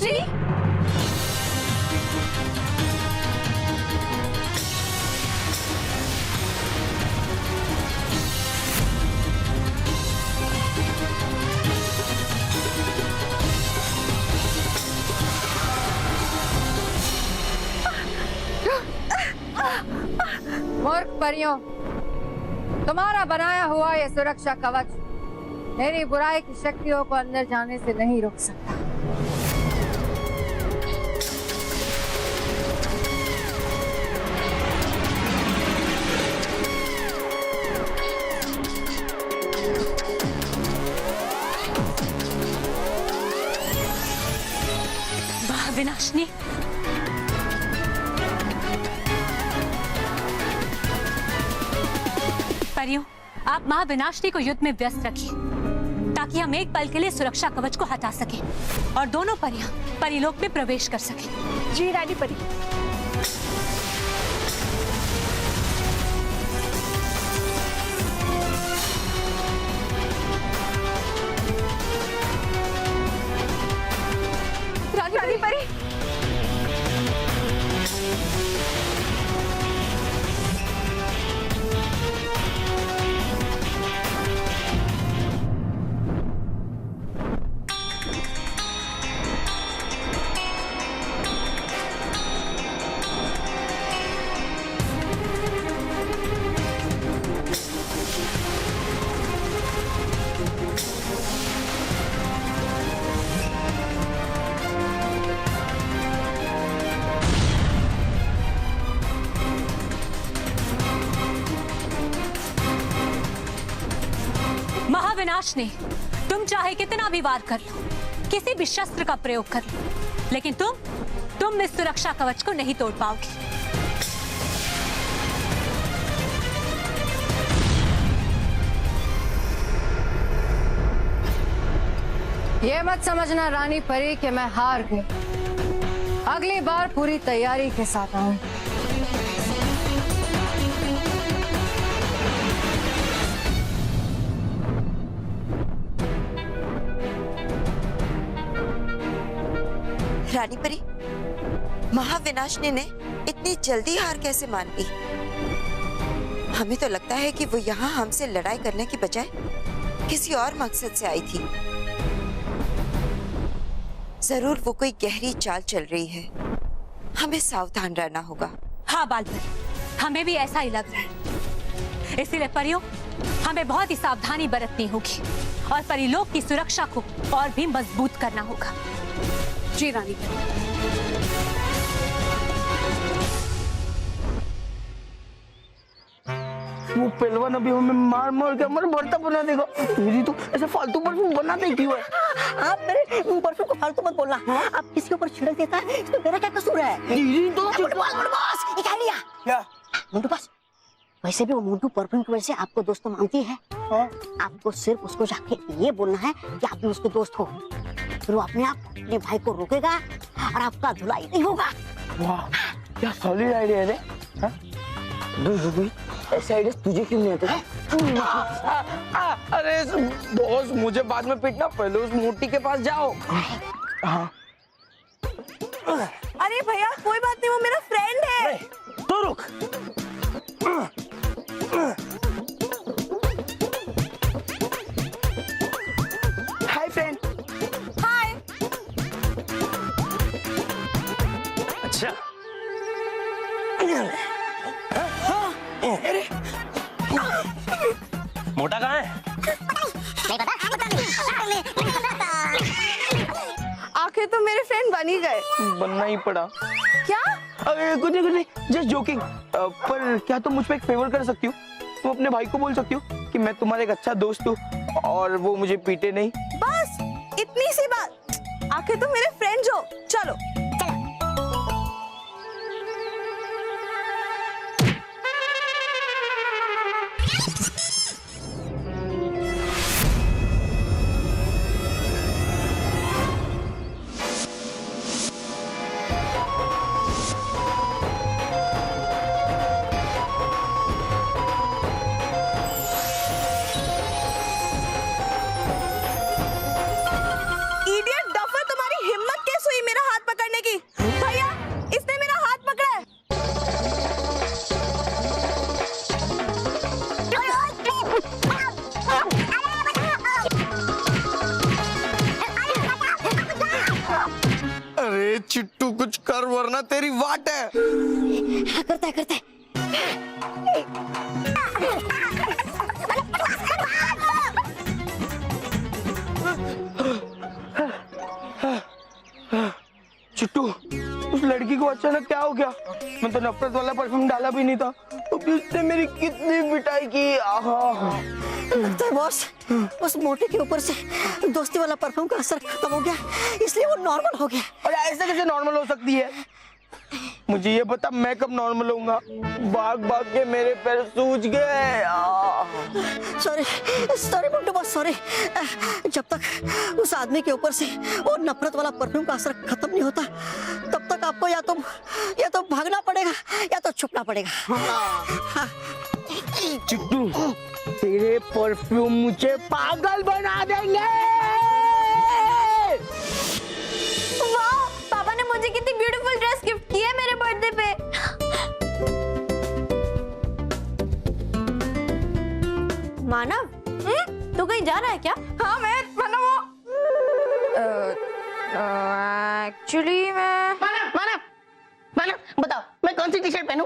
अविनाशी। मूर्ख परियों, तुम्हारा बनाया हुआ ये सुरक्षा कवच मेरी बुराई की शक्तियों को अंदर जाने से नहीं रोक सकता। महाविनाशिनी, परियों, आप महाविनाशिनी को युद्ध में व्यस्त रखिए ताकि हम एक पल के लिए सुरक्षा कवच को हटा सकें और दोनों परियां परिलोक में प्रवेश कर सकें। जी रानी परी। रानी परी। महाविनाशिनी, तुम चाहे कितना भी वार कर लो, किसी भी शस्त्र का प्रयोग कर लो, लेकिन तुम इस सुरक्षा कवच को नहीं तोड़ पाओगे। ये मत समझना रानी परी कि मैं हार गई। अगली बार पूरी तैयारी के साथ आऊंगी। रानी परी, महाविनाशिनी ने इतनी जल्दी हार कैसे मान ली? हमें तो लगता है कि वो यहाँ हमसे लड़ाई करने की बजाय किसी और मकसद से आई थी। जरूर वो कोई गहरी चाल चल रही है, हमें सावधान रहना होगा। हाँ बालपरी, हमें भी ऐसा ही लग रहा है। इसीलिए परियों, हमें बहुत ही सावधानी बरतनी होगी और परिलोक की सुरक्षा को और भी मजबूत करना होगा। जी रानी परी। वो पहलवान अभी हमें मार मार के हमारा भरता बना देगा। मेरी तो ऐसे फालतू परफ्यूम बनाते क्यों है? आप मेरे परफ्यूम को फालतू मत बोलना। आप किसी के ऊपर छिड़क देता है तो मेरा क्या कसूर है? दीदी तो बस ये क्या लिया? क्या? मोंटू बस। वैसे भी वो मोंटू परफ्यूम की वजह से आपको दोस्त मानती है। आपको सिर्फ उसको जाके ये बोलना है कि आप भी उसके दोस्त हो, फिर वो अपने आप अपने भाई को रोकेगा और आपका धुलाई नहीं होगा। वाह, क्या सॉलिड आइडिया है रे। ऐसे आइडिया तुझे क्यों नहीं आते? अरे बॉस, मुझे बाद में पीटना, पहले उस मोटी के पास जाओ। हाँ। अरे भैया कोई बात नहीं, वो मेरा फ्रेंड है। तो रुक। Hi friend. हाय। अच्छा। मोटा कहाँ है? आखिर तो मेरे फ्रेंड बन ही गए। बनना ही पड़ा। क्या? अरे कुछ नहीं, जस्ट जोकिंग। पर क्या तुम मुझ पे एक फेवर कर सकती हो? तुम अपने भाई को बोल सकती हो कि मैं तुम्हारा एक अच्छा दोस्त हूँ और वो मुझे पीटे नहीं। बस इतनी सी बात। आखिर तुम मेरे फ्रेंड हो। चलो अरे चिट्टू कुछ कर वरना तेरी वाट है। करता है करता है। चिट्टू उस लड़की को अचानक क्या हो गया? मैं तो नफरत वाला परफ्यूम डाला भी नहीं था, तो उसने मेरी कितनी पिटाई की। आहा। लगता है बॉस उस मोटे के ऊपर से दोस्ती वाला परफ्यूम का असर खत्म हो गया, इसलिए वो नॉर्मल हो गया। अरे ऐसे कैसे नॉर्मल हो सकती है? मुझे ये बता मैं कब नॉर्मल होऊंगा? भाग भाग के मेरे पैर सूज गए। Sorry sorry Muntu boss sorry. जब तक उस आदमी के ऊपर से वो नफरत वाला परफ्यूम का असर खत्म नहीं होता, तब तक आपको या तो भागना पड़ेगा या तो छुपना पड़ेगा। चिट्टू तेरे परफ्यूम मुझे पागल बना देंगे। वाह, पापा ने मुझे कितनी ब्यूटीफुल ड्रेस गिफ्ट की है मेरे बर्थडे पे। मानव, तू कहीं जा रहा है क्या? हाँ मैं मानव एक्चुअली मैं मानव बताओ मैं कौन सी टी शर्ट पहनूं?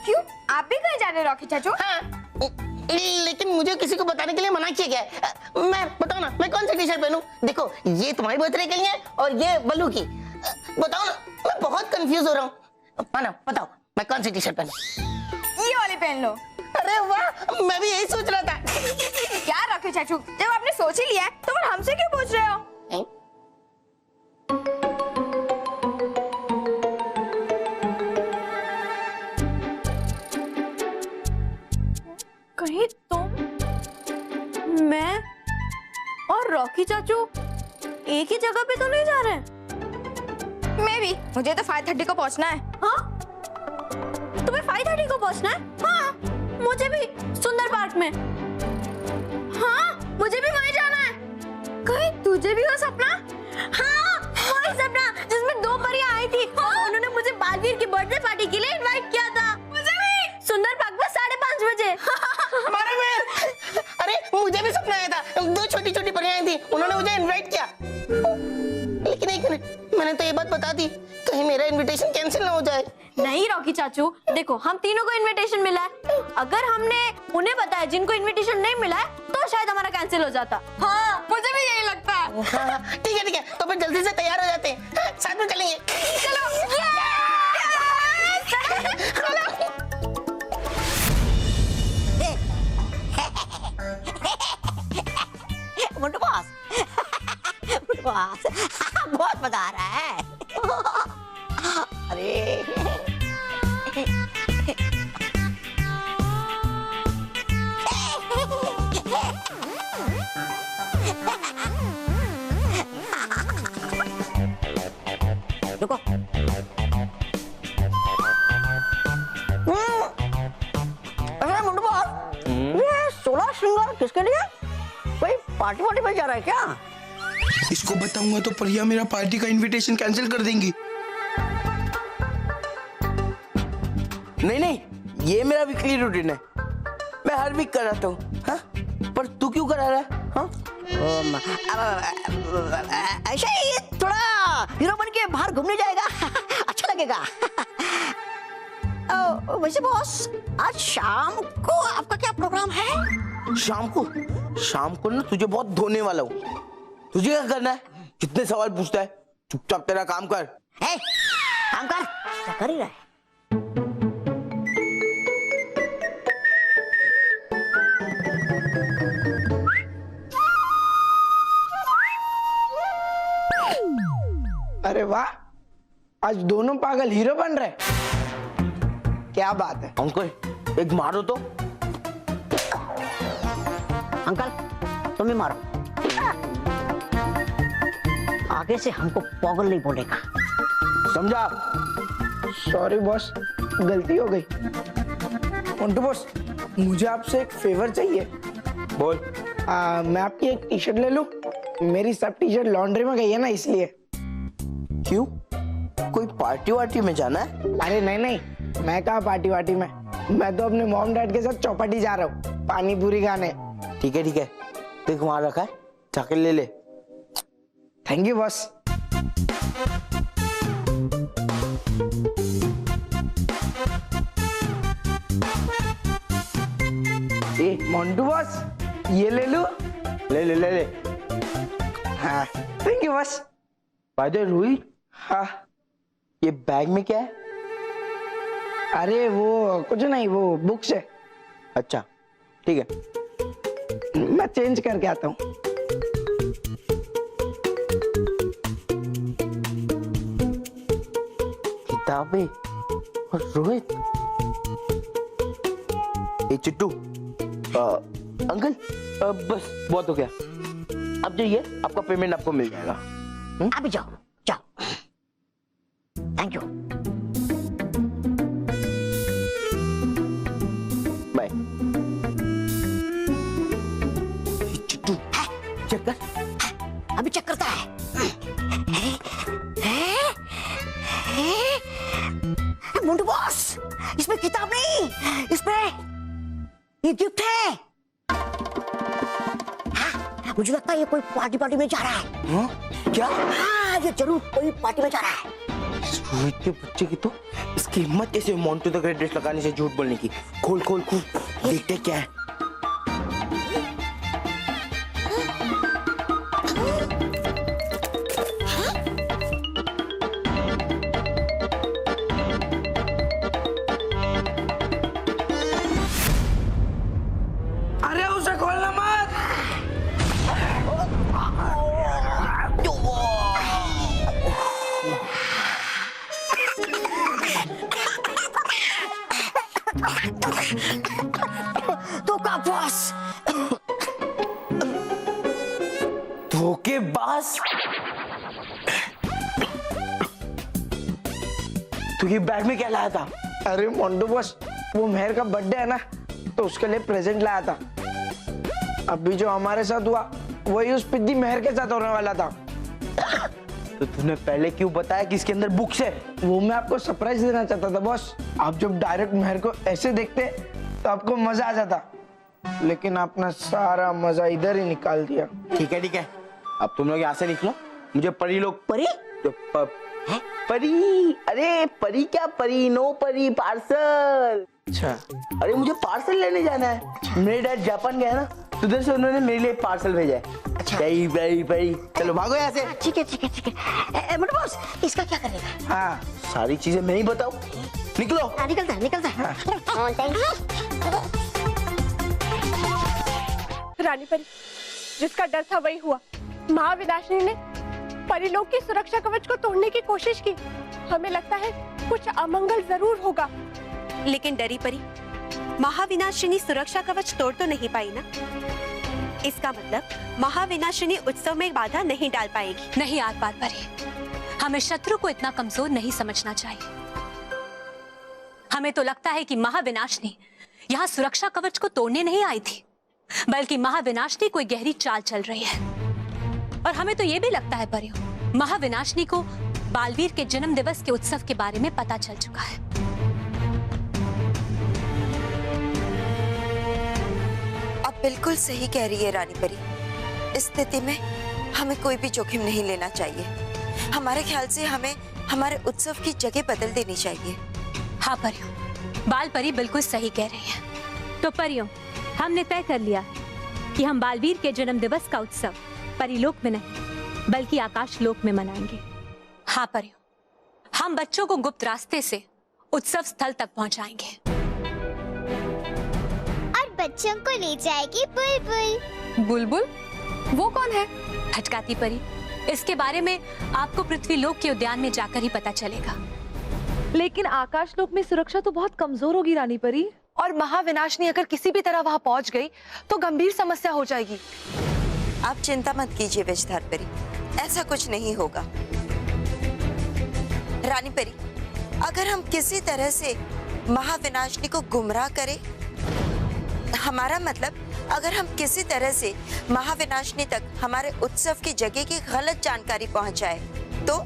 क्यों, आप भी कहीं जा रहे हो रॉकी चाचू? हाँ, लेकिन मुझे किसी को बताने के लिए मना किया गया है। मैं बताओ ना मैं कौन सी टी शर्ट पहनूं? देखो ये तुम्हारी बर्थडे के लिए और ये बल्लू की। बताओ ना, मैं बहुत कंफ्यूज हो रहा हूँ। मानव बताओ मैं कौन सी टी शर्ट पहनूं? ये वाली पहन लो। अरे वाह, मैं भी यही सोच रहा था। क्या रॉकी चाचू, जब आपने सोच ही लिया है तो फिर हमसे क्यों पूछ रहे हो? कहीं तुम, मैं और रॉकी चाचू एक ही जगह पे तो नहीं जा रहे हैं? मैं भी, मुझे तो 5:30 को पहुंचना है। हाँ, तुम्हें 5:30 को पहुंचना है? हाँ, मुझे भी सुंदर पार्क में। हाँ, मुझे भी वहीं जाना है। कहीं तुझे भी हो सपना? हाँ, वही सपना जिसमें 2 परियां आई थी। हाँ? उन्होंने मुझे बालवीर की बर्थडे पार्टी के लिए इनवाइट किया था। मुझे भी सुंदर पार्क में 5:30 बजे। अरे मुझे भी सपना आया था, 2 छोटी छोटी परियां थी, उन्होंने मुझे इनवाइट किया। लेकिन एक मिनट, मैंने तो ये बात बता दी, कहीं मेरा इनविटेशन कैंसिल ना हो जाए। नहीं रॉकी चाचू, देखो हम तीनों को इनविटेशन मिला है। अगर हमने उन्हें बताया जिनको इनविटेशन नहीं मिला है तो शायद हमारा कैंसिल हो जाता। हाँ, मुझे भी यही लगता है। ठीक है, तो फिर जल्दी से तैयार हो जाते हैं, साथ में चलेंगे। चलो। मुंटू बॉस बहुत मजा आ रहा है। अरे रुको, अरे मुंटू बॉस ये 16 श्रृंगार किसके लिए? कोई पार्टी वार्टी में जा रहा है क्या? इसको बताऊंगा तो परिया मेरा पार्टी का इनविटेशन कैंसिल कर देंगी। नहीं, ये मेरा वीकली रूटीन है, मैं हर वीक कराता हूँ। हाँ? पर तू क्यों करा रहा है? हाँ? ऐसा ही थोड़ा हीरो बन के बाहर घूमने जाएगा, अच्छा लगेगा। वैसे बॉस आज शाम को आपका क्या प्रोग्राम है? शाम को ना तुझे बहुत धोने वाला हूँ। तुझे क्या करना है? कितने सवाल पूछता है? चुपचाप तेरा काम कर। काम कर, क्या कर ही रहा है? अरे वाह, आज दोनों पागल हीरो बन रहे। क्या बात है अंकल, एक मारो तो। अंकल तुम ही मारो, आगे से हमको पागल नहीं बोलेगा, समझा? सॉरी बॉस, गलती हो गई। मोंटू बॉस, मुझे आपसे एक फेवर चाहिए। बोल। मैं आपकी एक टी शर्ट ले लूं? मेरी सब टी शर्ट लॉन्ड्री में गई है ना, इसलिए। क्यों, कोई पार्टी वार्टी में जाना है? अरे नहीं, मैं कहा पार्टी वार्टी में, मैं तो अपने मॉम डैड के साथ चौपाटी जा रहा हूँ पानी पूरी खाने। ठीक है, देख वहां रखा है, जाके ले ले। Thank you boss. Montu boss, ये ले लो। ले ले ले ले। हाँ, thank you boss. By the way Rohit, हाँ, ये बैग में क्या है? अरे वो कुछ नहीं, वो बुक्स है। अच्छा ठीक है, मैं चेंज करके आता हूँ। किताबें और रोहित। ए चिट्टू, अंकल, बस बहुत हो गया, अब जाइए, आपका पेमेंट आपको मिल जाएगा। अभी जाओ जाओ, thank you. Bye. Chittu check कर। अभी चेक करता है। मोंटू बॉस, इसमें किताब नहीं, इसमें ये गिफ्ट है। हाँ, मुझे लगता है ये कोई पार्टी में जा रहा है। हाँ? क्या? हाँ, ये जरूर कोई पार्टी में जा रहा है। रोहित के बच्चे की तो इसकी हिम्मत कैसे मोंटू द ग्रेट ड्रेस लगाने से झूठ बोलने की। खोल खोल खोल, देखते क्या है। अरे उसे खोलना मत। धोखा बॉस। धोखेबाज। तू ये बैग में क्या लाया था? अरे मोंटू बॉस, वो मेहर का बर्थडे है ना, तो उसके लिए प्रेजेंट लाया था। अभी जो हमारे साथ हुआ वही उस पिद्दी मेहर के साथ होने वाला था। तो तूने पहले क्यों बताया कि इसके अंदर बुक्स है? वो मैं आपको सरप्राइज देना चाहता था बॉस। आप जब डायरेक्ट मेहर को ऐसे देखते तो आपको मजा आ जाता, लेकिन आपने सारा मजा इधर ही निकाल दिया। ठीक है, अब तुम लोग यहाँ से निकलो। मुझे परी लोग, परी? परी, अरे परी क्या परी, नो परी, पार्सल। अच्छा, अरे मुझे पार्सल लेने जाना है। मेरे डैड जापान गए ना, तो उधर से उन्होंने मेरे लिए पार्सल भेजा है। अच्छा। परी परी परी, चलो भागो यहाँ से। ठीक है। मोंटू बॉस, इसका क्या करेगा? हाँ, सारी चीजें मैं ही बताऊं, निकलो। हाँ, निकलता है। रानी परी, जिसका डर था वही हुआ। महाविनाशिनी ने परिलोक की सुरक्षा कवच को तोड़ने की कोशिश की। हमें लगता है कुछ अमंगल जरूर होगा। लेकिन डरी परी, महाविनाशिनी सुरक्षा कवच तोड़ तो नहीं पाई ना। इसका मतलब महाविनाशिनी उत्सव में बाधा नहीं डाल पाएगी। नहीं आर पार परी, हमें शत्रु को इतना कमजोर नहीं समझना चाहिए। हमें तो लगता है कि महाविनाशिनी यहाँ सुरक्षा कवच को तोड़ने नहीं आई थी, बल्कि महाविनाशिनी कोई गहरी चाल चल रही है। और हमें तो ये भी लगता है परियों, महाविनाशिनी को बालवीर के जन्म दिवस के उत्सव के बारे में पता चल चुका है। आप बिल्कुल सही कह रही है रानी परी। इस स्थिति में हमें कोई भी जोखिम नहीं लेना चाहिए। हमारे ख्याल से हमें हमारे उत्सव की जगह बदल देनी चाहिए। हाँ परियों, बाल परी बिल्कुल सही कह रही है। तो परियों, हमने तय कर लिया कि हम बालवीर के जन्म दिवस का उत्सव परिलोक में नहीं बल्कि आकाश लोक में मनाएंगे। हाँ परियों, हम बच्चों को गुप्त रास्ते से उत्सव स्थल तक पहुंचाएंगे। और बच्चों को ले जाएगी बुलबुल। बुलबुल? वो कौन है? भटकाती परी, इसके बारे में आपको पृथ्वीलोक के उद्यान में जाकर ही पता चलेगा। लेकिन आकाशलोक में सुरक्षा तो बहुत कमजोर होगी रानी परी। और महाविनाशिनी अगर किसी भी तरह वहां पहुंच गई तो गंभीर समस्या हो जाएगी। आप चिंता मत कीजिए विजधार परी, ऐसा कुछ नहीं होगा। रानी परी, अगर हम किसी तरह से महाविनाशिनी को गुमराह करें, हमारा मतलब अगर हम किसी तरह से महाविनाशिनी तक हमारे उत्सव की जगह की गलत जानकारी पहुंचाए तो?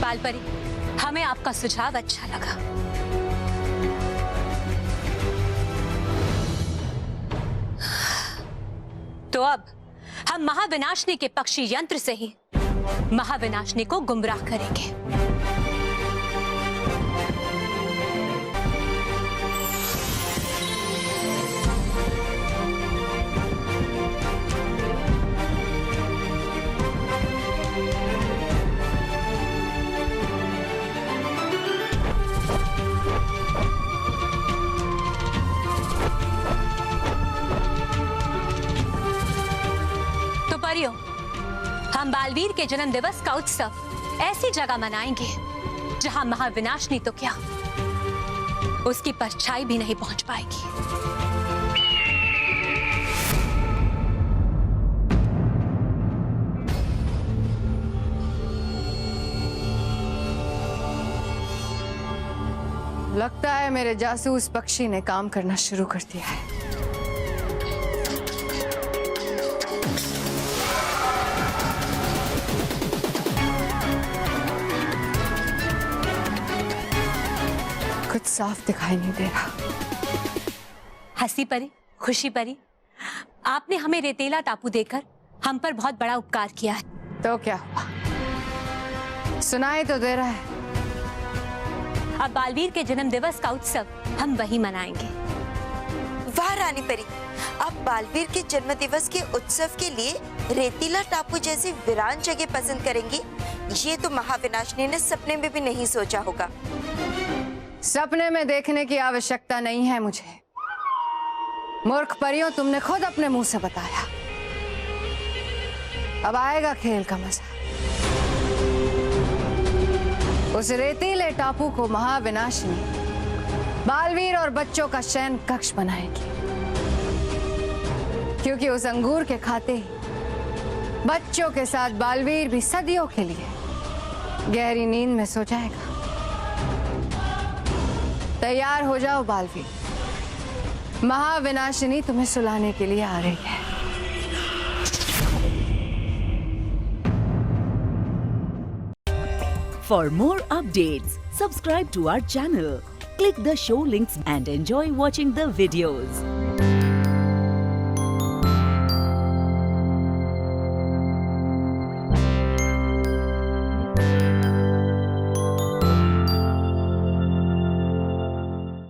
बालपरी, हमें आपका सुझाव अच्छा लगा। तो अब हम महाविनाशिनी के पक्षी यंत्र से ही महाविनाशिनी को गुमराह करेंगे। हम बालवीर के जन्म दिवस का उत्सव ऐसी जगह मनाएंगे जहां महाविनाशनी तो क्या, उसकी परछाई भी नहीं पहुंच पाएगी। लगता है मेरे जासूस पक्षी ने काम करना शुरू कर दिया है। कुछ साफ दिखाई नहीं दे रहा। हंसी परी, खुशी परी, आपने हमें रेतीला टापू देकर हम पर बहुत बड़ा उपकार किया है। तो क्या हुआ, सुनाई तो दे रहा है। अब बालवीर के जन्म दिवस का उत्सव हम वही मनाएंगे। वाह रानी परी, आप बालवीर के जन्म दिवस के उत्सव के लिए रेतीला टापू जैसी वीरान जगह पसंद करेंगी, ये तो महाविनाशनी ने सपने में भी नहीं सोचा होगा। सपने में देखने की आवश्यकता नहीं है मुझे। मूर्ख परियों, तुमने खुद अपने मुंह से बताया। अब आएगा खेल का मजा। उस रेतीले टापू को महाविनाशनी बालवीर और बच्चों का शयन कक्ष बनाएगी, क्योंकि उस अंगूर के खाते ही बच्चों के साथ बालवीर भी सदियों के लिए गहरी नींद में सो जाएगा। तैयार हो जाओ बालवीर, महाविनाशिनी तुम्हें सुलाने के लिए आ रही है। For more updates, subscribe to our channel, click the show links and enjoy watching the videos.